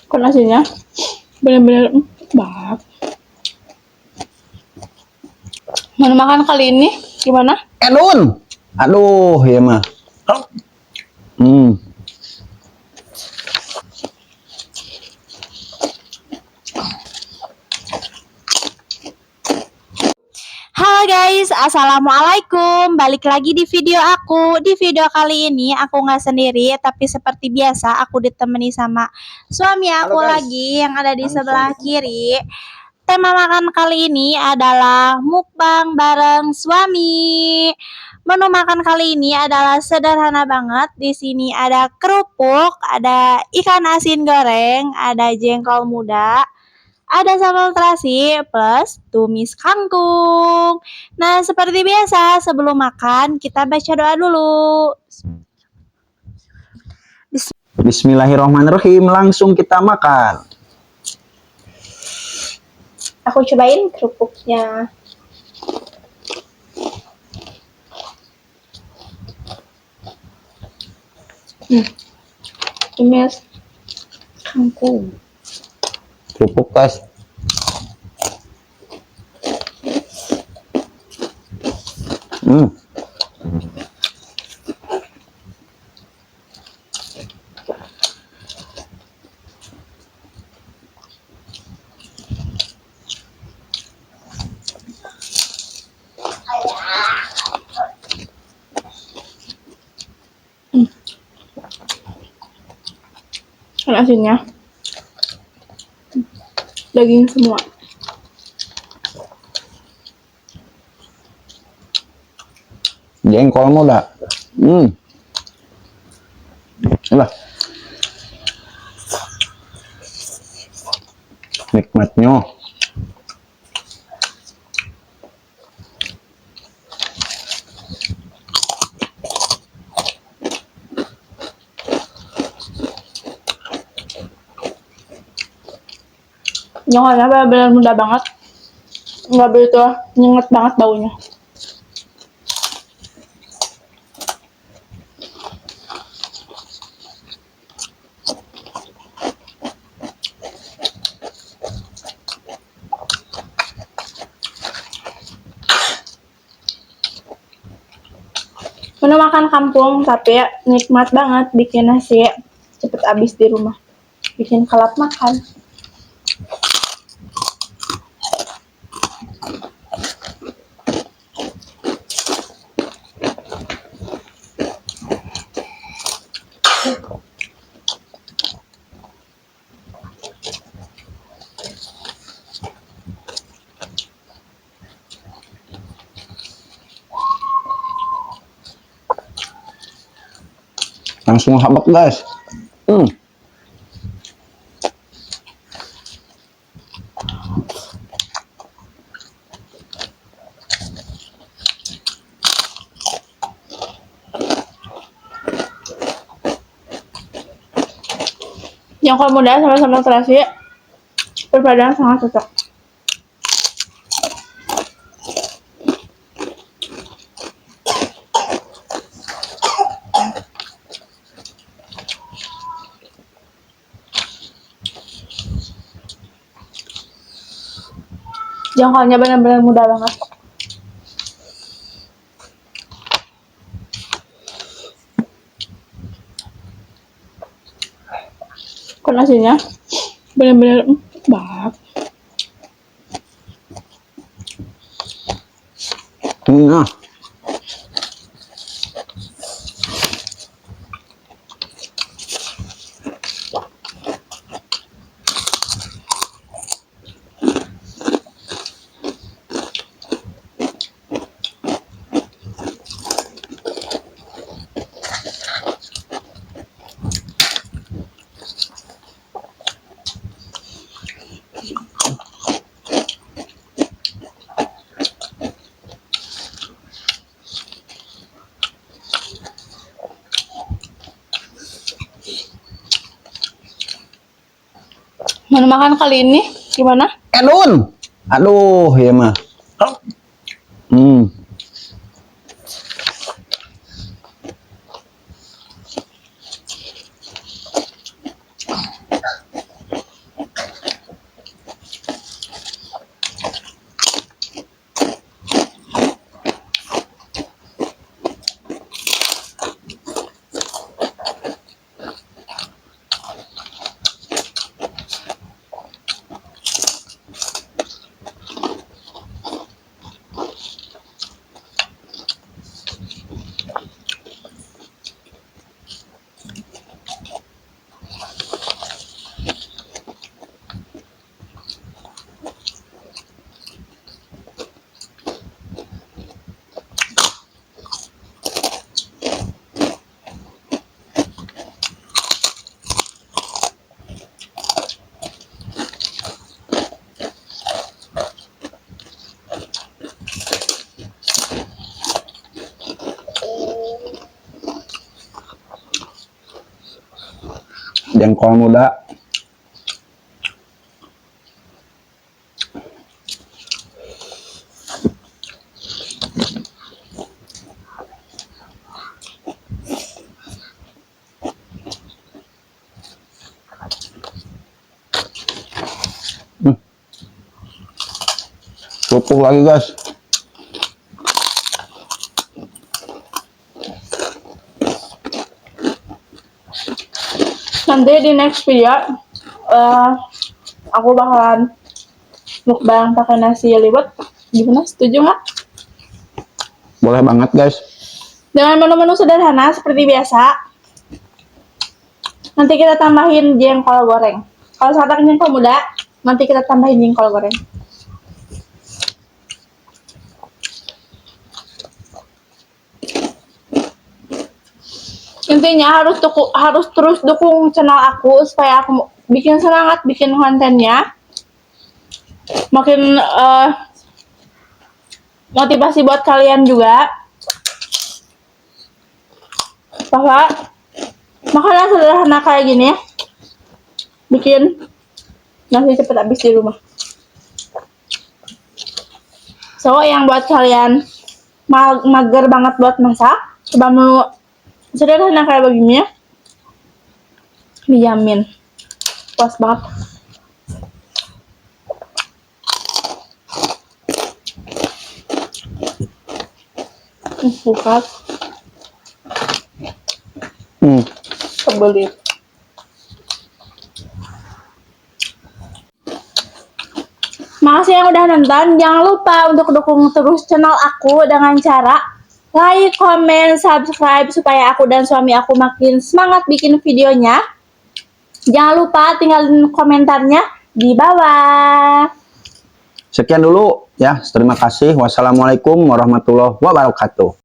Kok nasinya bener-bener banget. Menu makan kali ini gimana? Edun. Aduh, ya mah. Hmm. Halo guys, assalamualaikum. Balik lagi di video aku. Di video kali ini aku nggak sendiri, tapi seperti biasa aku ditemani sama suami aku lagi yang ada di sebelah kiri. Tema makan kali ini adalah mukbang bareng suami. Menu makan kali ini adalah sederhana banget. Di sini ada kerupuk, ada ikan asin goreng, ada jengkol muda, ada sambal terasi plus tumis kangkung. Nah, seperti biasa sebelum makan kita baca doa dulu. Bismillahirrahmanirrahim. Langsung kita makan. Aku cobain kerupuknya. Tumis kangkung. Kerupuk guys. Hmm. Ikan asinnya daging semua. Jengkol muda. Lah. Nikmatnya. Jengkolnya benar-benar mudah banget. Nggak begitu nyengat banget baunya. Menu makan kampung tapi nikmat banget, bikin nasi cepet habis di rumah, bikin kalap makan. Langsung habak guys. Jengkol muda sama sambal terasi berpaduan sangat cocok. Jengkolnya benar-benar mudah banget. Kok nasinya benar-benar banget. Nah. Menu makan kali ini gimana? Edun. Aduh, ya mah. jengkol muda. Kerupuk lagi guys. Nanti di next video aku bakalan mukbang pakai nasi liwet. Gimana? Setuju nggak? Boleh banget guys. Dengan menu-menu sederhana seperti biasa. Nanti kita tambahin jengkol goreng. Kalau sekarang jengkol muda, nanti kita tambahin jengkol goreng. Intinya harus terus dukung channel aku supaya aku bikin semangat bikin kontennya. Makin motivasi buat kalian juga. Bahwa makanan sederhana kayak gini bikin nasi cepet habis di rumah. So yang buat kalian mager banget buat masak, coba menu sederhana kayak begini ya, dijamin puas banget. Bukat kebelit. Makasih yang udah nonton. Jangan lupa untuk dukung terus channel aku dengan cara like, comment, subscribe supaya aku dan suami aku makin semangat bikin videonya. Jangan lupa tinggalin komentarnya di bawah. Sekian dulu ya. Terima kasih. Wassalamualaikum warahmatullahi wabarakatuh.